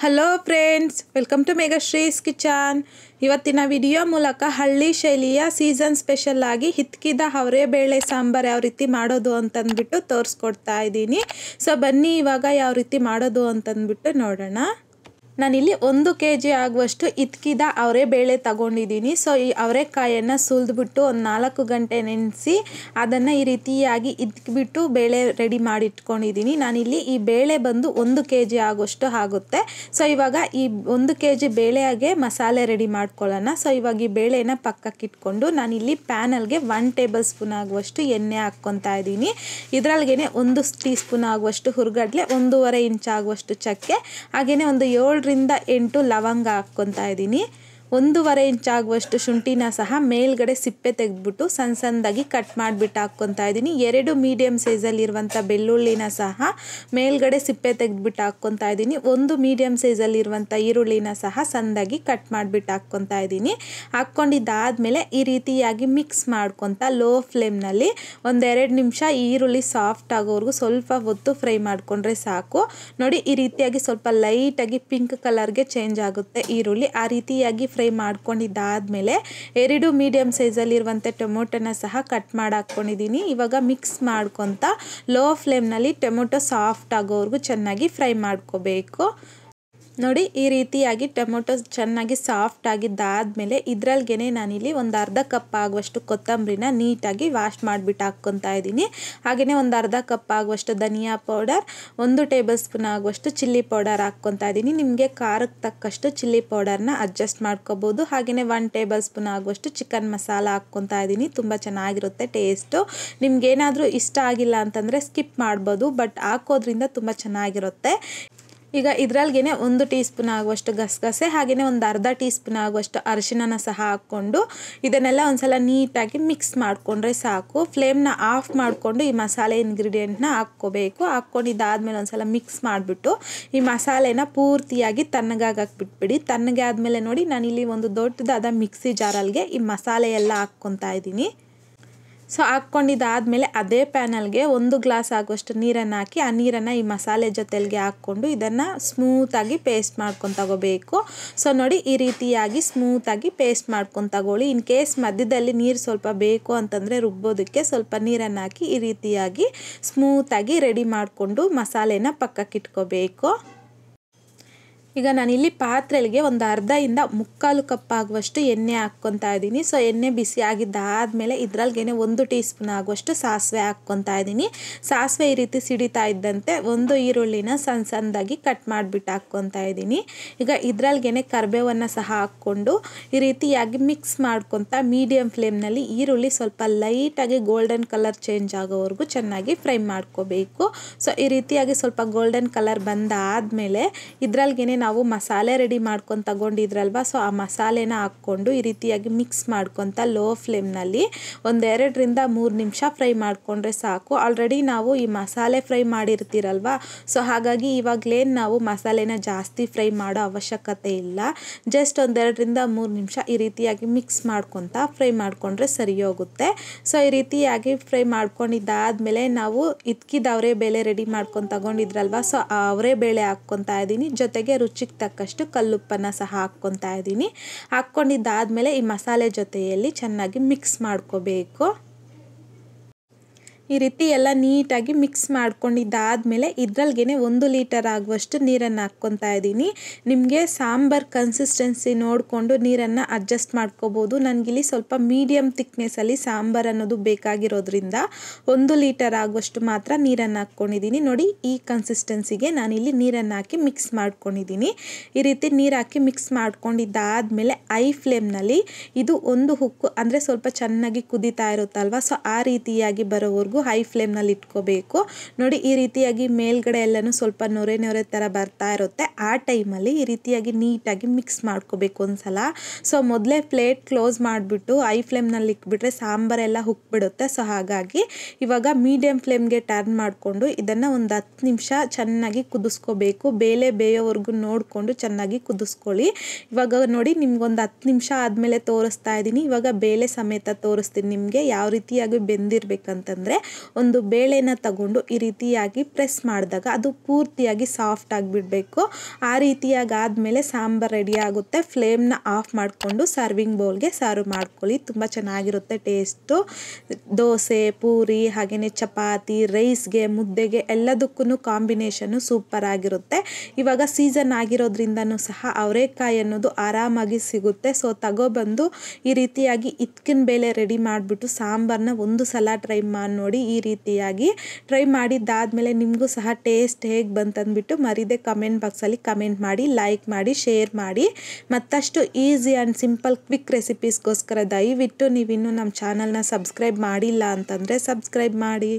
Hello friends, welcome to Meghashree's kitchen. ಇವತ್ತಿನ video ಮೂಲಕ ಹಳ್ಳಿ ಶೈಲಿಯ ಸೀಸನ್ ಸ್ಪೆಷಲ್ ಆಗಿ ಹಿತ್ಕಿದ ಅವರೇ ಬೇಳೆ ಸಾಂಬಾರು ಯಾವ ರೀತಿ ಮಾಡೋದು ಅಂತಂದ್ಬಿಟ್ಟು ತೋರಿಸ್ಕೊಡ್ತಾ ಇದ್ದೀನಿ. ಸೊ ಬನ್ನಿ ಇವಾಗ ಯಾವ ರೀತಿ ಮಾಡೋದು ಅಂತಂದ್ಬಿಟ್ಟು ನೋಡೋಣ. ನಾನಿಲ್ಲಿ 1 kg ಆಗುವಷ್ಟು ಹಿತ್ಕಿದ ಅವರೇ ಬೇಳೆ ತಗೊಂಡಿದ್ದೀನಿ. ಸೊ ಈ ಅವರೆಕಾಯನ್ನು ಸುಲಿದ್ಬಿಟ್ಟು ಒಂದು 4 ಗಂಟೆ ನೆನೆಸಿ ಅದನ್ನು ಈ ರೀತಿಯಾಗಿ ಇಟ್ಬಿಟ್ಟು ಬೇಳೆ ರೆಡಿ ಮಾಡಿ ಇಟ್ಕೊಂಡಿದ್ದೀನಿ. ನಾನಿಲ್ಲಿ ಈ ಬೇಳೆ ಬಂದು 1 kg ಆಗುವಷ್ಟು ಆಗುತ್ತೆ. ಸೊ ಇವಾಗ ಈ 1 kg ಬೇಳೆಗೆ ಮಸಾಲೆ ರೆಡಿ ಮಾಡ್ಕೊಳ್ಳೋಣ. ಸೊ ಇವಾಗ ಈ ಬೇಳೆನ ಪಕ್ಕಕ್ಕೆ ಇಟ್ಕೊಂಡು ನಾನಿಲ್ಲಿ ಪ್ಯಾನಲ್ಗೆ 1 ಟೇಬಲ್ ಸ್ಪೂನ್ ಆಗುವಷ್ಟು ಎಣ್ಣೆ ಹಾಕ್ಕೊತಾ ಇದ್ದೀನಿ. ಇದರೊಳಗೇನೆ 1 ಟೀ ಸ್ಪೂನ್ ಆಗುವಷ್ಟು ಹುರ್ಗಡ್ಲೆ, 1.5 ಇಂಚ್ ಆಗುವಷ್ಟು ಚಕ್ಕೆ, ಹಾಗೆಯೇ ಒಂದು 7 ರಿಂದ 8 ಲವಂಗ ಹಾಕ್ಕೊತಾ ಇದ್ದೀನಿ. 1.5 ಇಂಚ್ ಆಗುವಷ್ಟು ಶುಂಠಿನ ಸಹ ಮೇಲ್ಗಡೆ ಸಿಪ್ಪೆ ತೆಗೆದ್ಬಿಟ್ಟು ಸಣ್ಣದಾಗಿ ಕಟ್ ಮಾಡಿಬಿಟ್ಟು ಹಾಕ್ಕೊತಾ ಇದ್ದೀನಿ. 2 ಮೀಡಿಯಮ್ ಸೈಜಲ್ಲಿರುವಂಥ ಬೆಳ್ಳುಳ್ಳಿನ ಸಹ ಮೇಲ್ಗಡೆ ಸಿಪ್ಪೆ ತೆಗೆದ್ಬಿಟ್ಟು ಹಾಕ್ಕೊತಾ ಇದ್ದೀನಿ. 1 ಮೀಡಿಯಮ್ ಸೈಜಲ್ಲಿರುವಂಥ ಈರುಳ್ಳಿನ ಸಹ ಸಣ್ಣದಾಗಿ ಕಟ್ ಮಾಡಿಬಿಟ್ಟು ಹಾಕ್ಕೊತಾ ಇದ್ದೀನಿ. ಹಾಕ್ಕೊಂಡಿದ್ದಾದಮೇಲೆ ಈ ರೀತಿಯಾಗಿ ಮಿಕ್ಸ್ ಮಾಡ್ಕೊತಾ ಲೋ ಫ್ಲೇಮ್ನಲ್ಲಿ 1-2 ನಿಮಿಷ ಈರುಳ್ಳಿ ಸಾಫ್ಟ್ ಆಗೋವರೆಗೂ ಸ್ವಲ್ಪ ಹೊತ್ತು ಫ್ರೈ ಮಾಡಿಕೊಂಡ್ರೆ ಸಾಕು. ನೋಡಿ, ಈ ರೀತಿಯಾಗಿ ಸ್ವಲ್ಪ ಲೈಟಾಗಿ ಪಿಂಕ್ ಕಲರ್ಗೆ ಚೇಂಜ್ ಆಗುತ್ತೆ ಈರುಳ್ಳಿ. ಆ ರೀತಿಯಾಗಿ ಫ್ರೈ ಮಾಡ್ಕೊಂಡಿದ್ದಾದಮೇಲೆ 2 ಮೀಡಿಯಮ್ ಸೈಜಲ್ಲಿರುವಂಥ ಟೊಮೊಟೊನ ಸಹ ಕಟ್ ಮಾಡಿ ಹಾಕ್ಕೊಂಡಿದ್ದೀನಿ. ಇವಾಗ ಮಿಕ್ಸ್ ಮಾಡ್ಕೊತಾ ಲೋ ಫ್ಲೇಮ್ನಲ್ಲಿ ಟೊಮೊಟೊ ಸಾಫ್ಟ್ ಆಗೋವರೆಗೂ ಚೆನ್ನಾಗಿ ಫ್ರೈ ಮಾಡ್ಕೋಬೇಕು. ನೋಡಿ, ಈ ರೀತಿಯಾಗಿ ಟೊಮೊಟೊ ಚೆನ್ನಾಗಿ ಸಾಫ್ಟ್ ಆಗಿದ್ದಾದಮೇಲೆ ಇದರೊಳಗೇನೆ ನಾನಿಲ್ಲಿ ಒಂದು ಅರ್ಧ ಕಪ್ ಆಗುವಷ್ಟು ಕೊತ್ತಂಬರಿನ ನೀಟಾಗಿ ವಾಶ್ ಮಾಡಿಬಿಟ್ಟು ಹಾಕ್ಕೊತಾ ಇದ್ದೀನಿ. ಹಾಗೆಯೇ ಒಂದು ಅರ್ಧ ಕಪ್ ಆಗುವಷ್ಟು ಧನಿಯಾ ಪೌಡರ್, 1 ಟೇಬಲ್ ಸ್ಪೂನ್ ಆಗುವಷ್ಟು ಚಿಲ್ಲಿ ಪೌಡರ್ ಹಾಕ್ಕೊತಾ ಇದ್ದೀನಿ. ನಿಮಗೆ ಖಾರಕ್ಕೆ ತಕ್ಕಷ್ಟು ಚಿಲ್ಲಿ ಪೌಡರ್ನ ಅಡ್ಜಸ್ಟ್ ಮಾಡ್ಕೋಬೋದು. ಹಾಗೆಯೇ 1 ಟೇಬಲ್ ಸ್ಪೂನ್ ಆಗುವಷ್ಟು ಚಿಕನ್ ಮಸಾಲ ಹಾಕ್ಕೊತಾ ಇದ್ದೀನಿ. ತುಂಬ ಚೆನ್ನಾಗಿರುತ್ತೆ ಟೇಸ್ಟು. ನಿಮ್ಗೇನಾದರೂ ಇಷ್ಟ ಆಗಿಲ್ಲ ಅಂತಂದರೆ ಸ್ಕಿಪ್ ಮಾಡ್ಬೋದು, ಬಟ್ ಹಾಕೋದ್ರಿಂದ ತುಂಬ ಚೆನ್ನಾಗಿರುತ್ತೆ. ಈಗ ಇದರೊಳಗೇನೆ 1 ಟೀ ಸ್ಪೂನ್ ಆಗುವಷ್ಟು ಗಸಗಸೆ, ಹಾಗೆಯೇ ಒಂದು ಅರ್ಧ ಟೀ ಸ್ಪೂನ್ ಆಗುವಷ್ಟು ಅರಿಶಿಣನ ಸಹ ಹಾಕ್ಕೊಂಡು ಇದನ್ನೆಲ್ಲ ಒಂದ್ಸಲ ನೀಟಾಗಿ ಮಿಕ್ಸ್ ಮಾಡಿಕೊಂಡ್ರೆ ಸಾಕು. ಫ್ಲೇಮ್ನ ಆಫ್ ಮಾಡಿಕೊಂಡು ಈ ಮಸಾಲೆ ಇಂಗ್ರೀಡಿಯೆಂಟ್ನ ಹಾಕ್ಕೋಬೇಕು. ಹಾಕ್ಕೊಂಡಿದ್ದಾದಮೇಲೆ ಒಂದ್ಸಲ ಮಿಕ್ಸ್ ಮಾಡಿಬಿಟ್ಟು ಈ ಮಸಾಲೆನ ಪೂರ್ತಿಯಾಗಿ ತಣ್ಣಗಾಗಕ್ಕೆ ಬಿಟ್ಬಿಡಿ. ತಣ್ಣಗೆ ಆದಮೇಲೆ ನೋಡಿ, ನಾನಿಲ್ಲಿ ಒಂದು ದೊಡ್ಡದಾದ ಮಿಕ್ಸಿ ಜಾರಲ್ಗೆ ಈ ಮಸಾಲೆ ಎಲ್ಲ ಹಾಕ್ಕೊತಾ ಇದ್ದೀನಿ. ಸೊ ಹಾಕ್ಕೊಂಡಿದ್ದಾದಮೇಲೆ ಅದೇ ಪ್ಯಾನಲ್ಗೆ 1 ಗ್ಲಾಸ್ ಆಗುವಷ್ಟು ನೀರನ್ನು ಹಾಕಿ ಆ ನೀರನ್ನು ಈ ಮಸಾಲೆ ಜೊತೆಗೆ ಹಾಕ್ಕೊಂಡು ಇದನ್ನು ಸ್ಮೂತಾಗಿ ಪೇಸ್ಟ್ ಮಾಡ್ಕೊಂಡು ತಗೋಬೇಕು. ಸೊ ನೋಡಿ, ಈ ರೀತಿಯಾಗಿ ಸ್ಮೂತಾಗಿ ಪೇಸ್ಟ್ ಮಾಡ್ಕೊಂಡು ತಗೊಳ್ಳಿ. ಇನ್ ಕೇಸ್ ಮಧ್ಯದಲ್ಲಿ ನೀರು ಸ್ವಲ್ಪ ಬೇಕು ಅಂತಂದರೆ ರುಬ್ಬೋದಕ್ಕೆ ಸ್ವಲ್ಪ ನೀರನ್ನು ಹಾಕಿ ಈ ರೀತಿಯಾಗಿ ಸ್ಮೂತಾಗಿ ರೆಡಿ ಮಾಡಿಕೊಂಡು ಮಸಾಲೆನ ಪಕ್ಕಕ್ಕೆ ಇಟ್ಕೋಬೇಕು. ಈಗ ನಾನಿಲ್ಲಿ ಪಾತ್ರೆಗೆ ಒಂದು ಅರ್ಧ ಇಂದ 1/4 ಕಪ್ ಆಗುವಷ್ಟು ಎಣ್ಣೆ ಹಾಕ್ಕೊತಾ ಇದ್ದೀನಿ. ಸೊ ಎಣ್ಣೆ ಬಿಸಿ ಆಗಿದ್ದಾದಮೇಲೆ ಇದರೊಳಗೇನೆ 1 ಟೀ ಸ್ಪೂನ್ ಆಗುವಷ್ಟು ಸಾಸಿವೆ ಹಾಕ್ಕೊತಾ ಇದ್ದೀನಿ. ಸಾಸಿವೆ ಈ ರೀತಿ ಸಿಡಿತಾ ಇದ್ದಂತೆ 1 ಈರುಳ್ಳಿನ ಸಣ್ಣದಾಗಿ ಕಟ್ ಮಾಡಿಬಿಟ್ಟು ಹಾಕ್ಕೊತಾ ಇದ್ದೀನಿ. ಈಗ ಇದರೊಳಗೇನೆ ಕರಿಬೇವನ್ನು ಸಹ ಹಾಕ್ಕೊಂಡು ಈ ರೀತಿಯಾಗಿ ಮಿಕ್ಸ್ ಮಾಡ್ಕೊತಾ ಮೀಡಿಯಮ್ ಫ್ಲೇಮ್ನಲ್ಲಿ ಈರುಳ್ಳಿ ಸ್ವಲ್ಪ ಲೈಟಾಗಿ ಗೋಲ್ಡನ್ ಕಲರ್ ಚೇಂಜ್ ಆಗೋವರೆಗೂ ಚೆನ್ನಾಗಿ ಫ್ರೈ ಮಾಡ್ಕೋಬೇಕು. ಸೊ ಈ ರೀತಿಯಾಗಿ ಸ್ವಲ್ಪ ಗೋಲ್ಡನ್ ಕಲರ್ ಬಂದಾದಮೇಲೆ ಇದರೊಳಗೇನೆ ನಾವು ಮಸಾಲೆ ರೆಡಿ ಮಾಡ್ಕೊಂಡು ತಗೊಂಡಿದ್ರಲ್ವ, ಸೊ ಆ ಮಸಾಲೆನ ಹಾಕ್ಕೊಂಡು ಈ ರೀತಿಯಾಗಿ ಮಿಕ್ಸ್ ಮಾಡ್ಕೊತಾ ಲೋ ಫ್ಲೇಮ್ನಲ್ಲಿ 1-2 ರಿಂದ 3 ನಿಮಿಷ ಫ್ರೈ ಮಾಡಿಕೊಂಡ್ರೆ ಸಾಕು. ಆಲ್ರೆಡಿ ನಾವು ಈ ಮಸಾಲೆ ಫ್ರೈ ಮಾಡಿರ್ತೀರಲ್ವ, ಸೊ ಹಾಗಾಗಿ ಇವಾಗಲೇ ನಾವು ಮಸಾಲೆನ ಜಾಸ್ತಿ ಫ್ರೈ ಮಾಡೋ ಅವಶ್ಯಕತೆ ಇಲ್ಲ. ಜಸ್ಟ್ 1-2 ರಿಂದ 3 ನಿಮಿಷ ಈ ರೀತಿಯಾಗಿ ಮಿಕ್ಸ್ ಮಾಡ್ಕೊತಾ ಫ್ರೈ ಮಾಡಿಕೊಂಡ್ರೆ ಸರಿ ಹೋಗುತ್ತೆ. ಸೊ ಈ ರೀತಿಯಾಗಿ ಫ್ರೈ ಮಾಡ್ಕೊಂಡಿದ್ದಾದಮೇಲೆ ನಾವು ಹಿತ್ಕಿದ ಅವರೇ ಬೇಳೆ ರೆಡಿ ಮಾಡ್ಕೊಂಡು ತಗೊಂಡಿದ್ರಲ್ವ, ಸೊ ಆ ಅವರೇ ಬೇಳೆ ಹಾಕ್ಕೊತಾ ಇದ್ದೀನಿ. ಜೊತೆಗೆ ರುಚಿಗೆ ತಕ್ಕಷ್ಟು ಕಲ್ಲುಪ್ಪನ್ನು ಸಹ ಹಾಕ್ಕೊತಾ ಇದ್ದೀನಿ. ಹಾಕ್ಕೊಂಡಿದ್ದಾದಮೇಲೆ ಈ ಮಸಾಲೆ ಜೊತೆಯಲ್ಲಿ ಚೆನ್ನಾಗಿ ಮಿಕ್ಸ್ ಮಾಡ್ಕೋಬೇಕು. ಈ ರೀತಿ ಎಲ್ಲ ನೀಟಾಗಿ ಮಿಕ್ಸ್ ಮಾಡ್ಕೊಂಡಿದ್ದಾದಮೇಲೆ ಇದರೊಳಗೇನೆ 1 ಲೀಟರ್ ಆಗುವಷ್ಟು ನೀರನ್ನು ಹಾಕ್ಕೊತಾ ಇದ್ದೀನಿ. ನಿಮಗೆ ಸಾಂಬಾರ್ ಕನ್ಸಿಸ್ಟೆನ್ಸಿ ನೋಡಿಕೊಂಡು ನೀರನ್ನು ಅಡ್ಜಸ್ಟ್ ಮಾಡ್ಕೋಬೋದು. ನನಗಿಲ್ಲಿ ಸ್ವಲ್ಪ ಮೀಡಿಯಮ್ ಥಿಕ್ನೆಸ್ಸಲ್ಲಿ ಸಾಂಬಾರು ಅನ್ನೋದು ಬೇಕಾಗಿರೋದ್ರಿಂದ 1 ಲೀಟರ್ ಆಗುವಷ್ಟು ಮಾತ್ರ ನೀರನ್ನು ಹಾಕ್ಕೊಂಡಿದ್ದೀನಿ. ನೋಡಿ, ಈ ಕನ್ಸಿಸ್ಟೆನ್ಸಿಗೆ ನಾನಿಲ್ಲಿ ನೀರನ್ನು ಹಾಕಿ ಮಿಕ್ಸ್ ಮಾಡ್ಕೊಂಡಿದ್ದೀನಿ. ಈ ರೀತಿ ನೀರು ಹಾಕಿ ಮಿಕ್ಸ್ ಮಾಡ್ಕೊಂಡಿದ್ದಾದಮೇಲೆ ಐ ಫ್ಲೇಮ್ನಲ್ಲಿ ಇದು 1 ಹುಕ್ಕು ಅಂದರೆ ಸ್ವಲ್ಪ ಚೆನ್ನಾಗಿ ಕುದೀತಾ ಇರುತ್ತಲ್ವ, ಸೊ ಆ ರೀತಿಯಾಗಿ ಬರೋವರೆಗೂ ಹೈ ಫ್ಲೇಮ್ನಲ್ಲಿ ಇಟ್ಕೋಬೇಕು. ನೋಡಿ, ಈ ರೀತಿಯಾಗಿ ಮೇಲ್ಗಡೆ ಎಲ್ಲನೂ ಸ್ವಲ್ಪ ನೊರೆ ಥರ ಬರ್ತಾ ಇರುತ್ತೆ. ಆ ಟೈಮಲ್ಲಿ ಈ ರೀತಿಯಾಗಿ ನೀಟಾಗಿ ಮಿಕ್ಸ್ ಮಾಡ್ಕೋಬೇಕು ಒಂದ್ಸಲ. ಸೊ ಮೊದಲೇ ಪ್ಲೇಟ್ ಕ್ಲೋಸ್ ಮಾಡಿಬಿಟ್ಟು ಹೈ ಫ್ಲೇಮ್ನಲ್ಲಿ ಇಟ್ಬಿಟ್ರೆ ಸಾಂಬಾರೆಲ್ಲ ಹುಕ್ಬಿಡುತ್ತೆ. ಸೊ ಹಾಗಾಗಿ ಇವಾಗ ಮೀಡಿಯಮ್ ಫ್ಲೇಮ್ಗೆ ಟರ್ನ್ ಮಾಡಿಕೊಂಡು ಇದನ್ನು ಒಂದು 10 ನಿಮಿಷ ಚೆನ್ನಾಗಿ ಕುದಿಸ್ಕೋಬೇಕು. ಬೇಳೆ ಬೇಯೋವರೆಗೂ ನೋಡಿಕೊಂಡು ಚೆನ್ನಾಗಿ ಕುದಿಸ್ಕೊಳ್ಳಿ. ಇವಾಗ ನೋಡಿ, ನಿಮ್ಗೊಂದು 10 ನಿಮಿಷ ಆದಮೇಲೆ ತೋರಿಸ್ತಾ ಇದ್ದೀನಿ. ಇವಾಗ ಬೇಳೆ ಸಮೇತ ತೋರಿಸ್ತೀನಿ ನಿಮಗೆ ಯಾವ ರೀತಿಯಾಗಿ ಬೆಂದಿರಬೇಕಂತಂದರೆ ಒಂದು ಬೇಳೆನ ತಗೊಂಡು ಈ ರೀತಿಯಾಗಿ ಪ್ರೆಸ್ ಮಾಡಿದಾಗ ಅದು ಪೂರ್ತಿಯಾಗಿ ಸಾಫ್ಟ್ ಆಗಿಬಿಡಬೇಕು. ಆ ರೀತಿಯಾಗಿ ಆದಮೇಲೆ ಸಾಂಬಾರು ರೆಡಿ ಆಗುತ್ತೆ. ಫ್ಲೇಮ್ನ ಆಫ್ ಮಾಡಿಕೊಂಡು ಸರ್ವಿಂಗ್ ಬೌಲ್ಗೆ ಸರ್ವ್ ಮಾಡ್ಕೊಳ್ಳಿ. ತುಂಬ ಚೆನ್ನಾಗಿರುತ್ತೆ ಟೇಸ್ಟು. ದೋಸೆ, ಪೂರಿ, ಹಾಗೆಯೇ ಚಪಾತಿ, ರೈಸ್ಗೆ, ಮುದ್ದೆಗೆ ಎಲ್ಲದಕ್ಕೂ ಕಾಂಬಿನೇಷನ್ನು ಸೂಪರ್ ಆಗಿರುತ್ತೆ. ಇವಾಗ ಸೀಸನ್ ಆಗಿರೋದ್ರಿಂದನೂ ಸಹ ಅವರೆಕಾಯಿ ಅನ್ನೋದು ಆರಾಮಾಗಿ ಸಿಗುತ್ತೆ. ಸೊ ತಗೊಬಂದು ಈ ರೀತಿಯಾಗಿ ಇದ್ಕಿನ ಬೇಳೆ ರೆಡಿ ಮಾಡಿಬಿಟ್ಟು ಸಾಂಬಾರನ್ನ ಒಂದು ಸಲ ಟ್ರೈ ಮಾಡಿ ನೋಡಿ. ಈ ರೀತಿಯಾಗಿ ಟ್ರೈ ಮಾಡಿದ್ದಾದಮೇಲೆ ನಿಮಗೂ ಸಹ ಟೇಸ್ಟ್ ಹೇಗೆ ಬಂತಂದ್ಬಿಟ್ಟು ಮರೀದೆ ಕಮೆಂಟ್ ಬಾಕ್ಸಲ್ಲಿ ಕಮೆಂಟ್ ಮಾಡಿ, ಲೈಕ್ ಮಾಡಿ, ಶೇರ್ ಮಾಡಿ. ಮತ್ತಷ್ಟು ಈಸಿ ಆ್ಯಂಡ್ ಸಿಂಪಲ್ ಕ್ವಿಕ್ ರೆಸಿಪೀಸ್ಗೋಸ್ಕರ ದಯವಿಟ್ಟು ನೀವಿನ್ನೂ ನಮ್ಮ ಚಾನಲ್ನ ಸಬ್ಸ್ಕ್ರೈಬ್ ಮಾಡಿಲ್ಲ ಅಂತಂದರೆ ಸಬ್ಸ್ಕ್ರೈಬ್ ಮಾಡಿ.